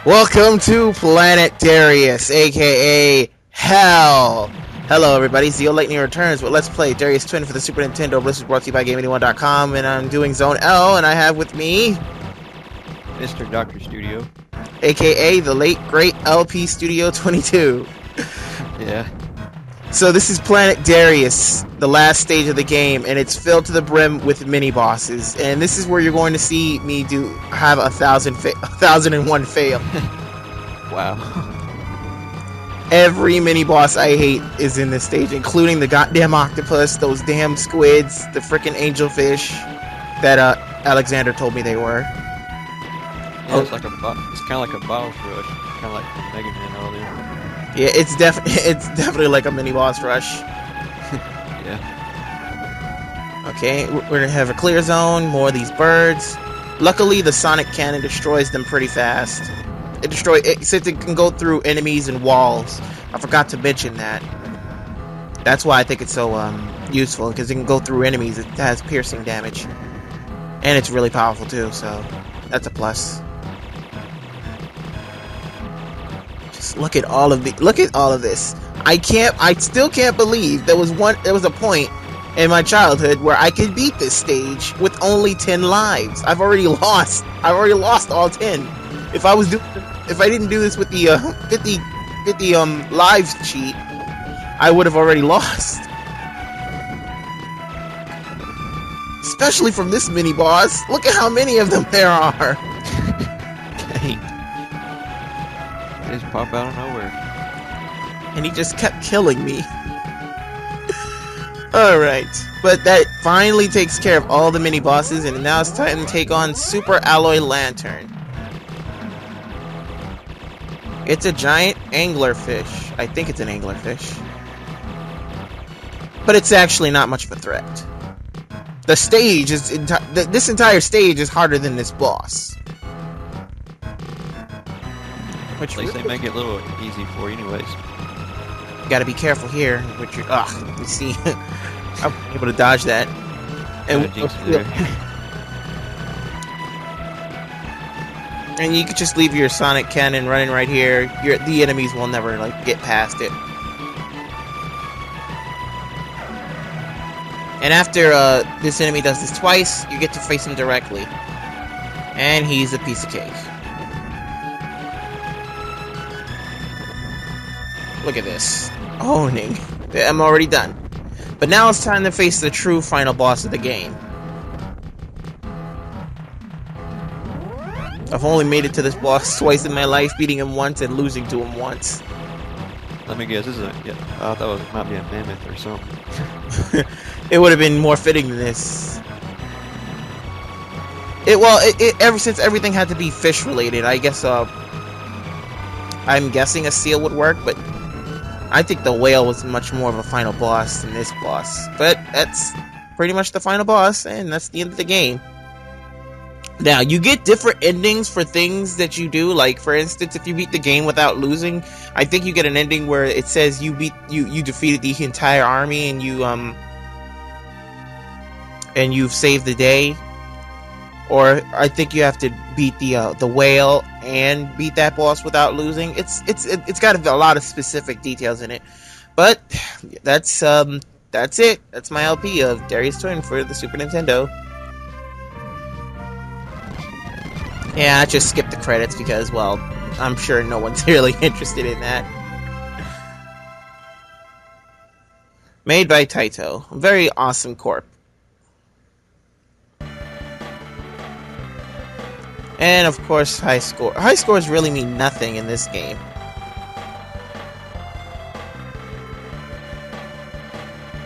Welcome to Planet Darius, aka Hell. Hello everybody, ZeoLightning returns with Let's Play Darius Twin for the Super Nintendo. This is brought to you by Game81.com, and I'm doing Zone L, and I have with me Mr. Dr. Studio, aka the late great LP Studio 22. Yeah. So this is Planet Darius, the last stage of the game, and it's filled to the brim with mini bosses. And this is where you're going to see me have 1,001 fail. Wow. Every mini boss I hate is in this stage, including the goddamn octopus, those damn squids, the frickin' angelfish that Alexander told me they were. Yeah, it's kind of like a boss rush, kind of like Mega Man all there. Yeah, it's definitely like a mini boss rush. Yeah. Okay, we're gonna have a clear zone, more of these birds. Luckily, the sonic cannon destroys them pretty fast. Since it can go through enemies and walls. I forgot to mention that. That's why I think it's so useful, because it can go through enemies. It has piercing damage, and it's really powerful too. So that's a plus. Look at all of this. I still can't believe there was a point in my childhood where I could beat this stage with only 10 lives. I've already lost all 10. If I didn't do this with the 50 lives cheat, I would have already lost. Especially from this mini boss. Look at how many of them there are. Dang. They just pop out of nowhere. And he just kept killing me. Alright. But that finally takes care of all the mini bosses, and now it's time to take on Super Alloy Lantern. It's a giant anglerfish. I think it's an anglerfish. But it's actually not much of a threat. The stage is this entire stage is harder than this boss. Which at least they make it a little easy for you anyways. You gotta be careful here. You see, I'm able to dodge that. And you could just leave your sonic cannon running right here. The enemies will never get past it. And after this enemy does this twice, you get to face him directly. And he's a piece of cake. Look at this. Owning. I'm already done. But now it's time to face the true final boss of the game. I've only made it to this boss twice in my life, beating him once and losing to him once. Let me guess, this is I thought it might be a mammoth or something. It would have been more fitting than this. Ever since everything had to be fish related, I guess I'm guessing a seal would work, but I think the whale was much more of a final boss than this boss. But that's pretty much the final boss, and that's the end of the game. Now, you get different endings for things that you do. Like, for instance, if you beat the game without losing, I think you get an ending where it says you defeated the entire army and you've saved the day. Or I think you have to beat the whale and beat that boss without losing. It's got a lot of specific details in it, but that's it. That's my LP of Darius Twin for the Super Nintendo. Yeah, I just skipped the credits because, well, I'm sure no one's really interested in that. Made by Taito, a very awesome corp. And of course, high score. High scores really mean nothing in this game.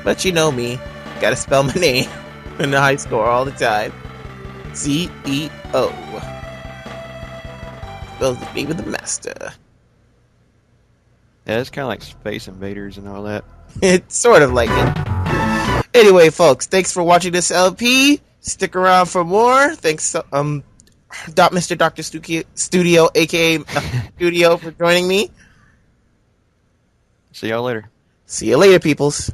But you know me, gotta spell my name in the high score all the time. Z-E-O. Spells the name of the master. Yeah, it's kind of like Space Invaders and all that. It's sort of like it. Anyway, folks, thanks for watching this LP. Stick around for more. Thanks, Mr. Dr. Studio, aka Studio, for joining me. See y'all later. See you later, peoples.